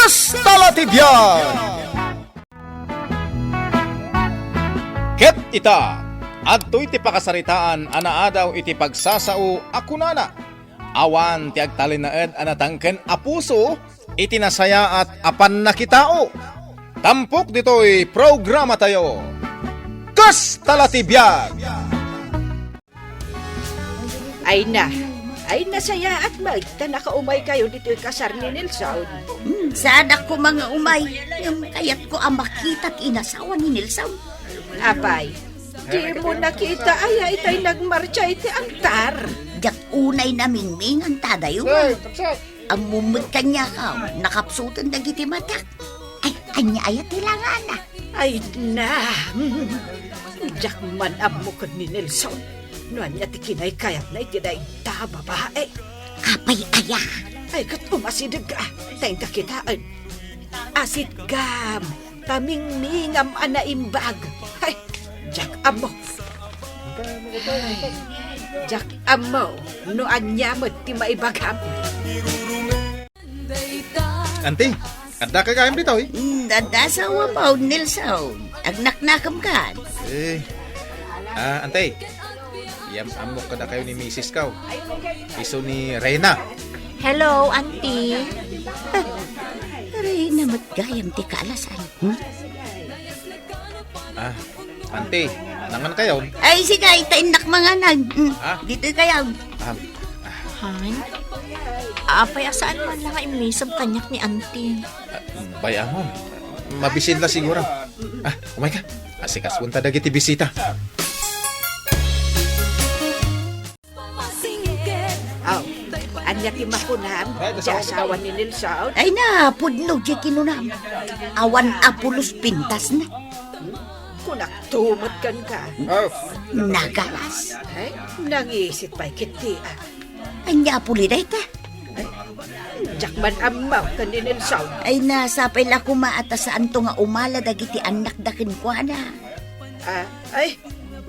Kastalatibyan! Ket ita, adto'y ti pakasaritaan anaadaw iti pagsasao akunana. Awan ti agtalinaed anatangken apuso iti nasaya at apan nakitao. Tampok dito'y programa tayo. Kastalatibyan! Ay nasaya at magta nakaumay kayo dito'y kasar ni Nelson. Saan ako mga umay? Yung kayat ko ang makita't inasawa ni Nelson. Apay, di mo nakita ay itay nagmarcha iti altar. Yak unay na mingming ang tadayo. Ang mumut kanya ka, nakapsutan na giti matak. Ay, kanya ayat ilangan na. Ay na, jak man amukod ni Nelson. Nuan niya ti kinay kayat na itiday ta babae. Apay aya. Ay kat umasidag ka, tayong kakitaan. Asit gam, taming-mingam anaimbag. Ay, jak amo. Ay, jak amo, nuan niya mo ti maibagam. Anting, adda ka kayam dito eh. Dadasawa pa o Nelson. Agnaknakam ka. Antay, yam amok ka na kayo ni Mrs. Kaw. Iso ni Reyna. Hello, auntie. Aray na matgayam ti kaalasan. Antay, nangan kayo. Ay, sige, itain nakmanganan. Dito kayo. Han? Apay, asaan man lang imisam kanyak ni auntie? Bayamon, mabisin la siguro. Umay ka. Asikas punta dagiti bisita. Anya ti makunam, di asawa ni Nelson. Ay na, pudnog di kinunam. Awan apulos pintas na. Kunak tumot kan ka. Nagalas. Ay, nangisit pa'y kiti. Anya apuli na ita. Jakman amaw kan ni Nelson. Ay na, sapay la kumaata saan to nga umala dagiti anak dakin kwa na. Ay,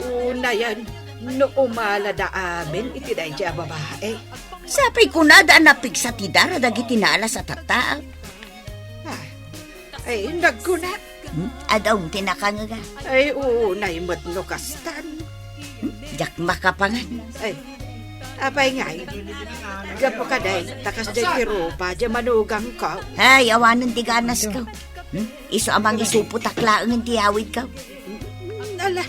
una yan. No umala da amin, itiday siya babae. Sapay ko na daan napig sa tidara dagiti naala sa tata. Ay, nagkuna. Adaw tinakanga. Ay, unay mo't no kastan. Jak makapangan. Ay, apay ngay. Gapo ka day, takas day kirupa, di manugang ko. Ay, awanan ti ganas ko. Iso amang isuputaklaan ng tiyawid ka. Ala,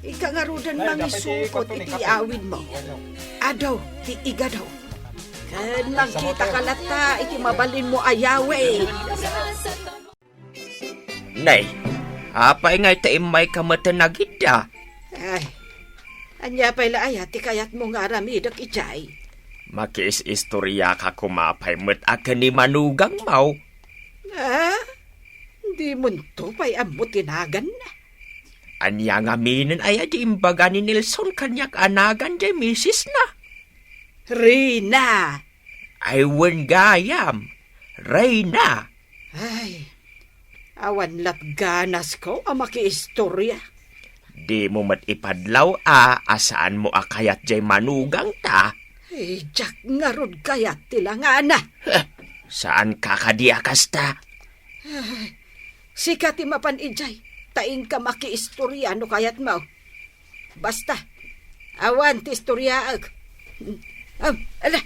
ikangarudan mang isupot itiawid mo. Adaw, ti igadaw. Kan lang kita kalata, iti mabalin mo ayawe. Nay, apay ngay taimay kamata na gita. Ay, anya pa'y laaya, ti kayat mo nga ramidak ijay. Makis-istorya ka kumapay met akan ni manugang mau. Di mo to pa'y amo tinagan na. Anya nga minin ay di imbaga ni Nelson kanyak anagan di misis na. Rina! Ay wen gayam, Reyna. Ay, awan lat ganas ko ang makiistorya. Di mo mat ipadlaw asaan mo akayat jay manugang ta. Ay, jak nga rod kayat tilangana. Saan kakadiakas ta? Ay, sikati mapan ijay, taing ka makiistorya no kayat mo. Basta, awan ti istoryaag. Ala,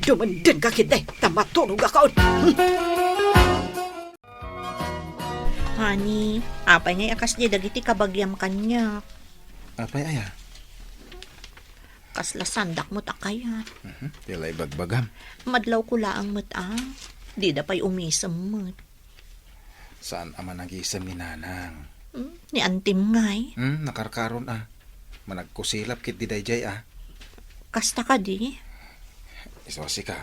dumandan ka kitay, tamatulog ako. Honey, apay ngay akas di dagiti kabagyam kanya. Apay aya? Kasla sandak mo't akayat. Tilay bagbagam. Madlaw ko laang mo't Di da pa'y umisam mo't. Saan ama nag-isam ni Nanang? Ni antim ngay. Nakarkaron Managkusilap kit di dayjay Kasta ka di. Isosi ka.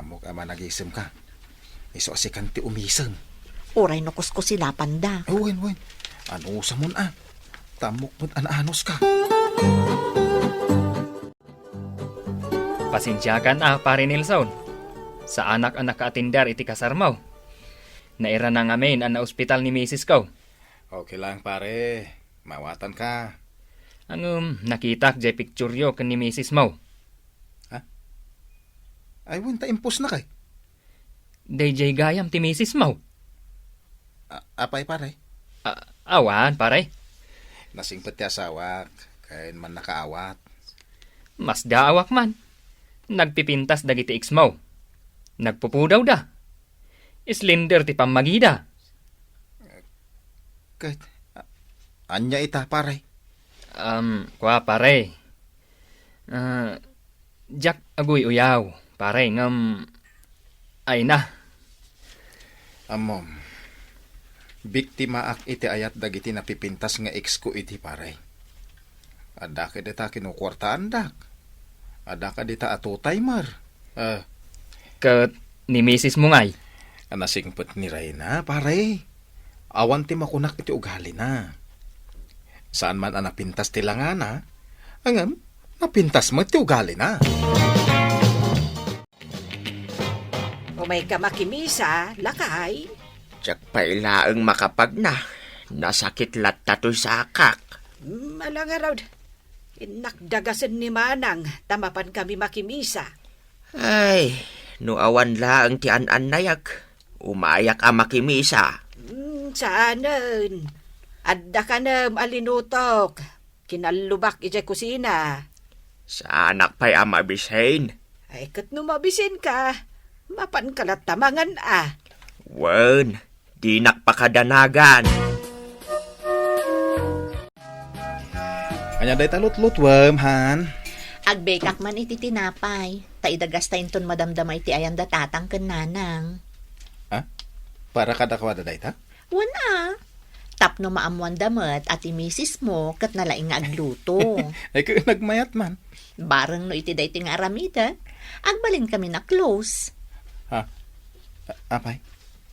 Amok ama nag-isam ka. Isosi kan ti umisang. Uray no kusilapan da. Wen. Ano sa mun Tamok mo't anaanos ka. Pasensyakan pare Nelson. Sa anak-anak ka-atindar iti kasarmaw. Naira na ngamin na ospital ni Mrs. Kaw. Okay lang pare. Mawatan ka. Nakita jay picture yo kan ni Mrs. Mau. Ay, wanta impos na kay. DJ gayam ti Mrs. Mau. Apay pare? Awan, pare. Nasingpet ti asawak, kain man nakaawat. Mas daawak man. Nagpipintas dagiti X Mau. Nagpupudaw da. Slender ti pamagida. Kahit, anya ita pare? Kwa pare. Jack agoy uyaw. Pare, ay na. Amom, biktima ak iti ayat dagiti napipintas nga ex ko iti pare. Ada ka dita kinukwartaan dak. Ada ka dita ato timer. Kat ni Mrs. mo ngay. Anasingpet ni Reyna, pare. Awan ti makunak iti ugali na. Saan man anapintas ti langana, angam, napintas mo ti ugali na. Umay ka makimisa, lakay. Tsak pailaang makapag na. Nasakit lat tatoy sa akak. Malangaraw. Inakdagasan ni Manang, tamapan kami makimisa. Ay, no awan laang ti an-anayag. Umayak ang makimisa. Saanan? Adda ka na alinutok. Kinalubak ijay kusina. Sa anak pa'y ang mabisain. Ay, kat numabisin ka. Mapan kalat tamangan Wen, di nakpakadanagan. Anya day talot-lot, wam, han. Agbekak man iti tinapay. Taidagas tayo ton madamdamay ti ayanda tatang ken nanang. Para kada kawada day ta? Wana. Tapno maamuan damat at imisis mo kat nalaing nga agluto. Ay, nagmayat man. Bareng no iti day ti nga aramida. Agbalin kami na close. Apay,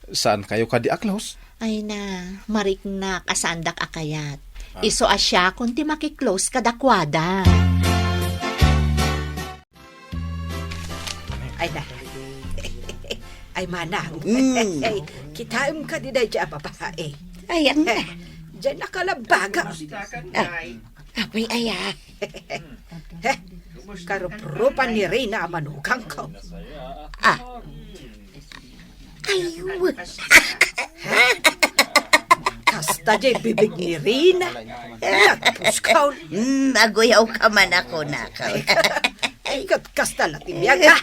saan kayo ka di aklaus? Ay na, marik na kasandak akayat. Iso asya kung ti makiklose kadakwada. Ay na. Ay, Manang. Ay, kitaim ka di day dya babae. Ayan na. Diyan nakalabaga. Apoy aya. Karupropan ni Reyna manukang ko. Ayun. Kasta jay bibig ni Reyna. Nagpuskaw. Agoyaw ka man ako na ka. Ay, kasta latibiyag ka.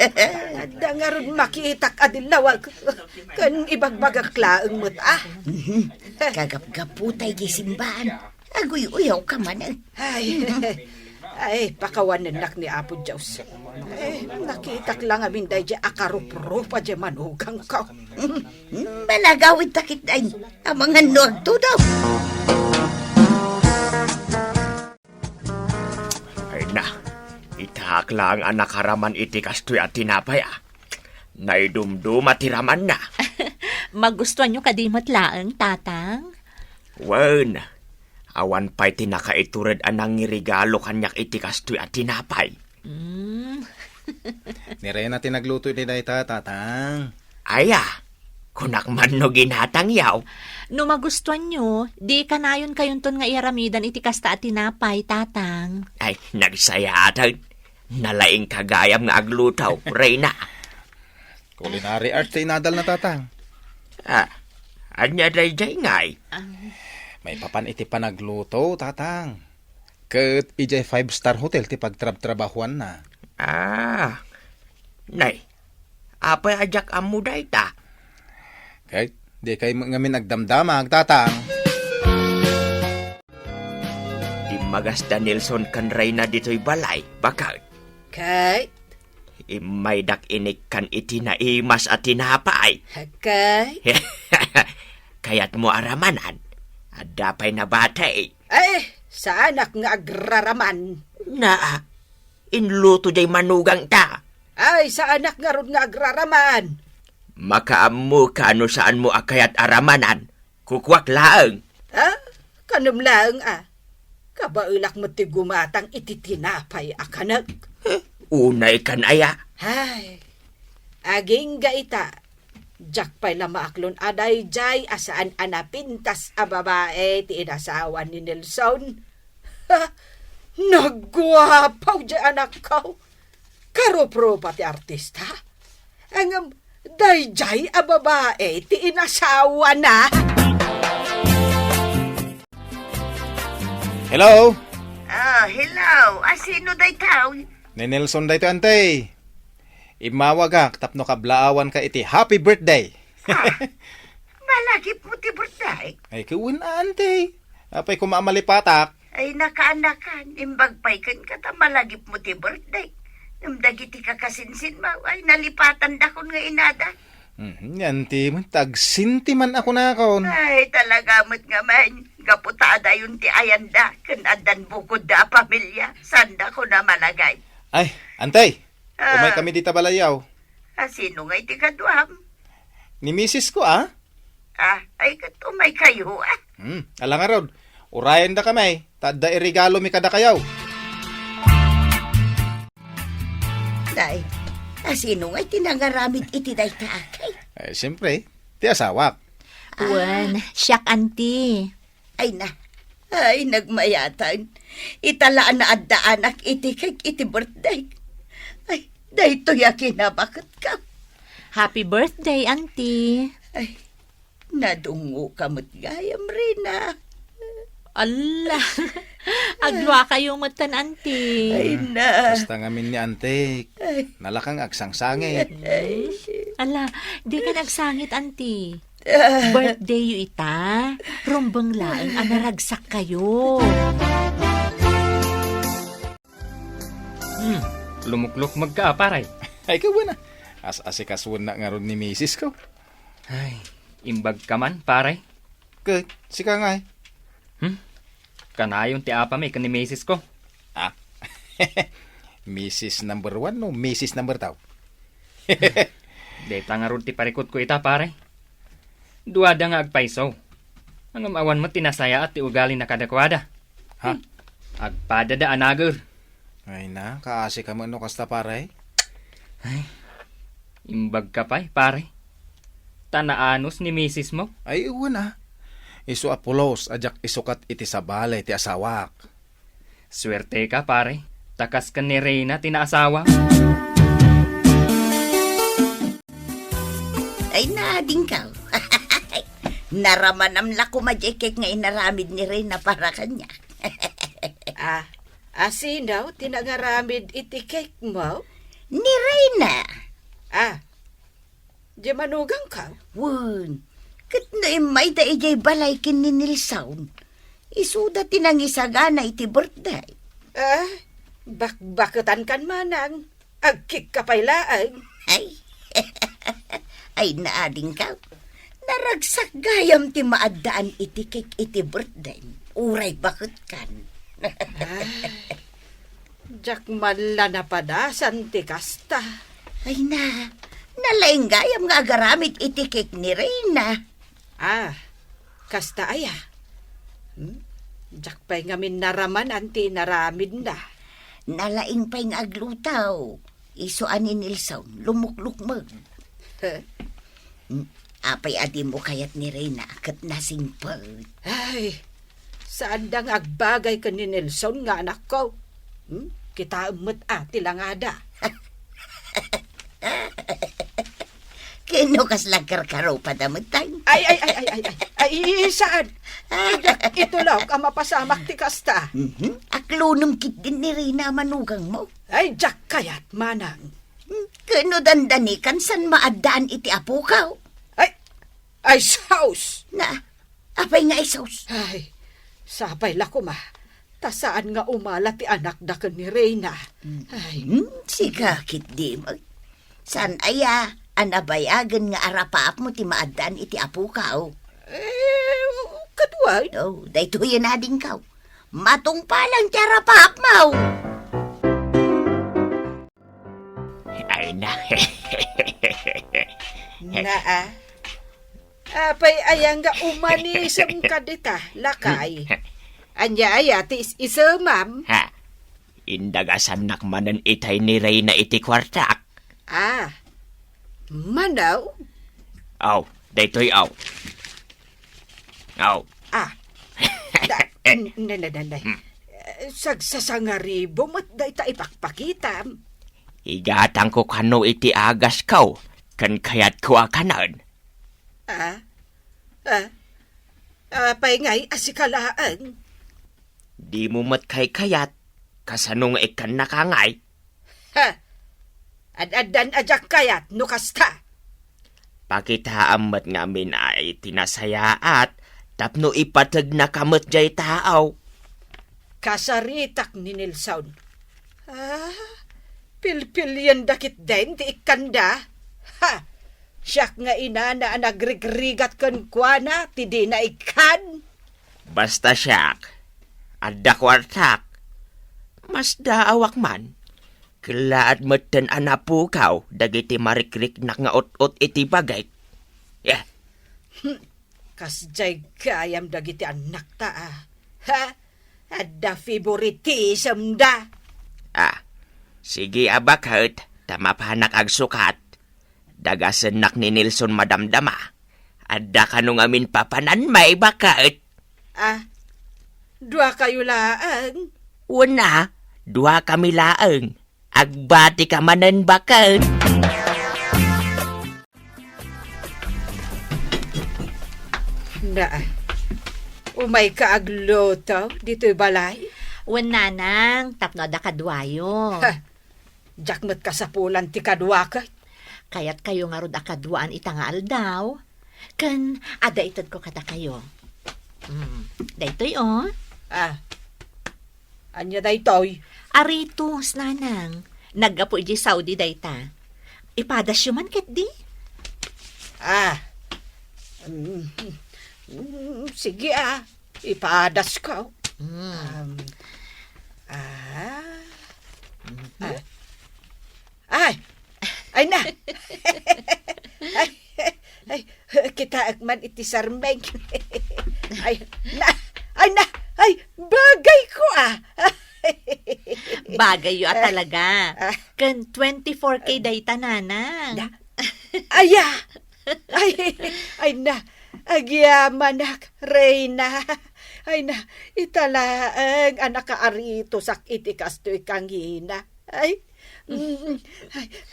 Ada nga ron makitak adilawag. Kan ibagbagaklaang mo't Kagap-gaputay gisimbahan. Agoy-uyaw ka man. Ay, pakawanan nak ni Apo Diyos. Ay, nakitak lang amin day dya akarupropa dya manugang ko. Managawid takit ay. Ang mga nuag to daw. Ay na, itahak lang ang nakaraman iti kastoy at tinapay Naidumdum at tiraman na. Magustuhan nyo kadimot laang, tatang? Wen, awan pa'y tinakaiturad anang regalo kanyak iti kastoy at tinapay. Ni Reyna tinagluto ni day ta, tatang. Aya, kunak man no ginatang yaw. No magustuhan nyo, di kanayon kayon ton nga iramidan iti kasta at tinapay, tatang. Ay, nagsayatan. Nalaing kagayam nga aglutaw, Reyna. Culinary arts ay nadal na, tatang. Anya day ngay. May papan iti panagluto, tatang. Kat ijay 5-star hotel ti pagtrab-trabahuan na. Nay, apay ajak amu day ta. Kahit di kayo ngamin nagdamdamag, tatang. Imagas da Nelson kan Reyna dito'y balay, bakal. Kay, Imay dak inik kan iti na imas at tinapay. kay, Kayat mo aramanan. Adapay na batay. ay, sa anak nga agraraman. Na, inluto day manugang ta. Ay, sa anak nga ron nga agraraman. Makaamu ka ano saan mo akayat aramanan. Kukwak laang. Kanam lang Kabailak mo ti gumatang iti tinapay akanak. Unay kan aya. Ay, aging gaita. Jak pa'y lamaaklon aday jay asaan anapintas a babae ti inasawa ni Nelson. Nagwapaw jay anak ko. Karopro pati artista. Ang Dayjay a babae, ti inasawa na. Hello? Hello. Sino day tao? Ni Nelson dayto antay. Imawagak tapno kablaawan ka iti happy birthday. Malagip mo ti birthday. Ay kuwan antay. Apay kumamalipatak. Ay nakaanakan, imbagpay kan kata malagip mo ti birthday. Namdagiti ka kasinsin mo, ay nalipatan da kon nga inada. Yan ti tagsinti man ako na kon. Ay talaga mo't nga man, gaputada yun ti ayanda, kanadan bukod da pamilya, sanda ko na malagay. Ay, antay. Umay kami dita balayaw. Sino nga iti kaduam? Ni misis ko Ay katumay kayo Alang nga rod. Urayan da kamay. Tadda irigalo mi kada kayaw. Day, sino nga tinangaramid iti day taakay? Ay, siyempre. Ti asawak. Wan, siyak auntie. Ay nagmayatan. Italaan na adda anak iti kay iti birthday. Ay, dahito yakin na bakit ka? Happy birthday, auntie. Ay, nadungo ka mo't gayam rin Allah, agwa kayo matan, auntie. Ay na. Basta ngamin ni antik. Nalakang agsangsangit. Allah, di ka nagsangit, auntie. Birthday yu ita. Rumbang laing anaragsak kayo. Lumuklok magka, paray. Ay kuwan na. As-asikaswan na nga ron ni misis ko. Ay, imbag ka man, paray. Sika nga Kanayon ti apa may kanimesis ko. Mrs. number 1 no Mrs. number 2? Deta nga ron ti parikot ko ita, paray. Duwada nga agpaiso. Ang amawan mo tinasaya at ti ugali na kadakwada. Ha? Agpada da anager. Ay na, kaasi ka mo ano kasta pare. Imbag ka pa'y, pare. Tanaanos ni misis mo. Ay uwan Isu apulos ajak isukat iti sabale ti asawak. Swerte ka, pare. Takas ka ni Reyna tinaasawa. Ay nading ka. Naramanam la kumadjekek nga inaramid ni Reyna para kanya. Asinaw, tinangaramid iti cake mo? Ni Reyna. Di manugang ka? Wun. Kat na imay da ijay balay kin ni Nilsaun. Isuda tinangisagana iti birthday. Bakbakatan kan manang. Agkik ka pailaan. Ay, ay naading ka. Naragsak gayam ti maadaan iti cake iti birthday. Uray bakit kan. Jak mala na padasan ti kasta. Ay na, nalaing gayam nga agaramit iti cake ni Reyna. Kasta aya. Jak pa'y ngamin naraman anti naramid na. Nalaing pa'y nga aglutaw. Isuan ni Nilsaun, lumukluk mo. Apay adi mo kayat ni Reyna kat nasingpal. Ay, saan dang agbagay ka ni Nelson nga anak ko? Kita umot ati lang ada. Kino kas lagkarkaraw pa damatay? Ay, saan? Ito lang ang mapasamak ti kasta. Aklunong kit din ni Reyna manugang mo. Ay, jak kayat manang. Kano dandanikan san maadaan iti apukaw? Ay, saus! Na, apay nga isaus. Ay, sapay lako ma. Tasaan nga umala ti anak da ka ni Reyna. Ay, Sigakit di mo. San aya, anabayagan nga arapaap mo ti maadaan iti apukaw? Kaduay. Oh, dayto yan ading kaw. Matong palang ti arapaap mo. Ay na. Apay ayang nga umanisam ka dita, lakay. Anya aya ti isa, ma'am. Indagasan nakmanan itay ni Reyna iti kwartak. Manaw? Aw, daytoy aw. Aw. Nanay. Sagsasangaribo mat day ta ipakpakitam. Igatang ko kano iti agas kaw. Kan kayat ko akanan. Apay ngay asikalaan. Di mo mat kay kayat. Kasanong ikan nakangay. Ha? Ad-adan ajak kayat, nukasta. Pakitaamat ngamin ay tinasayaat. Tapno ipatag na kamot jay tao. Kasaritak ni Nilson. Pilpil yan dakit din, ti ikanda. Ha! Siyak nga ina na nagrigrigat kan kwa na, ti di na ikan. Basta siyak. Adda kwartak. Mas daawak man. Kelaat meten anapukaw. Dagiti marikrik nak nga ot-ot iti bagay. Yeah. Kasjay kayam dagiti anak ta. Ha? Adda favoritism da. Sige abakot. Tamapahanak ag sukat. Dagasan nak ni Nilson madamdama. Adda kanong amin papanan may bakot. Dua kayo laang. Una, dua kami laeng. Agbati ka manan bakot. Na, umay ka agloto dito'y balay. Wen nanang, tapno da kadwayo. Ha, jakmet ka sa pulan ti kadwa ka. Kayat kayo nga rod akadwaan itangal daw. Kan, ada itad ko kada kayo. Daytoy Anya daytoy. Aritos, nanang. Nagapo iji Saudi dayta. Ipadas yung man ket di? Sige ipadas ka. Ay na. ay, kita agman iti sarmeng. Ay, bagay ko Bagay yo talaga. Kan 24K dayta nanang. Ay na, agyamanak, Reyna. Ay na, italaang anak ka arito sakit ikastoy kang hina. Ay,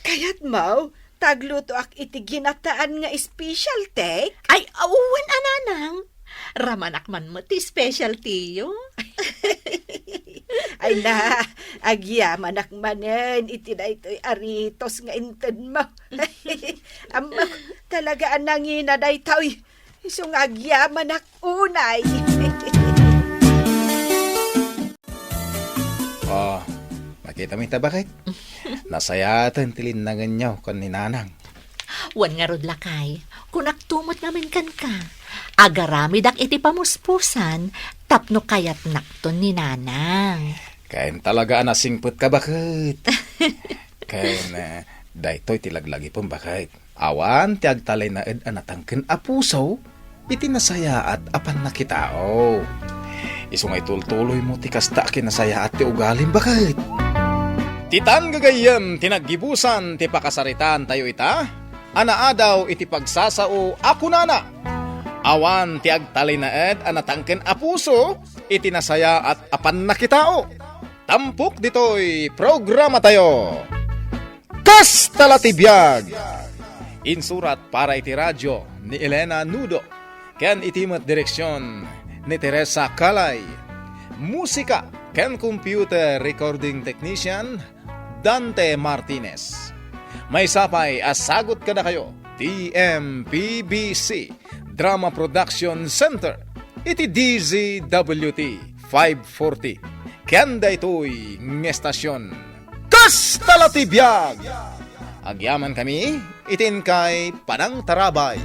kayat mau, tagluto ak iti ginataan nga special take. Ay, awan ananang. Ramanak man mo ti specialty yo. Ay na, agyamanak manen, iti na ito'y aritos nga inten mo. Amak, talaga anangina na ito'y isong agyamanak unay. Makita mo ita bakit? Nasayatan tilinangan niyo kon ni nanang. Wan nga rod lakay, kung aktumot ngamin kan ka. Agaramidak iti pamuspusan, tapno kayat nakton ni nanang. Kain talaga anasingput ka bakit? Kain daytoy tilaglagi pong bakit? Awan ti agtalay na ed anatangken apuso, iti nasaya at apan nakitao. Isungay tultuloy mo ti kasta kinasaya at ti ugalim bakit? Titan gagayem tinaggibusan ti pakasaritan tayo ita, anaadaw iti pagsasao ako nana. Awan ti agtalay na ed anatangken apuso, iti nasaya at apan nakitao. Tampok ditoy programa tayo. Kasta Tibiyag! Insurat para iti radyo ni Elena Nudo. Ken itimat direksyon ni Teresa Calay. Musika ken computer recording technician Dante Martinez. May sapay asagot kada kayo. TMPBC Drama Production Center. Iti DZWT 540. Kanda ito'y ngestasyon. Kasta Tibiyag! Agyaman kami, itin kay Panang Tarabay.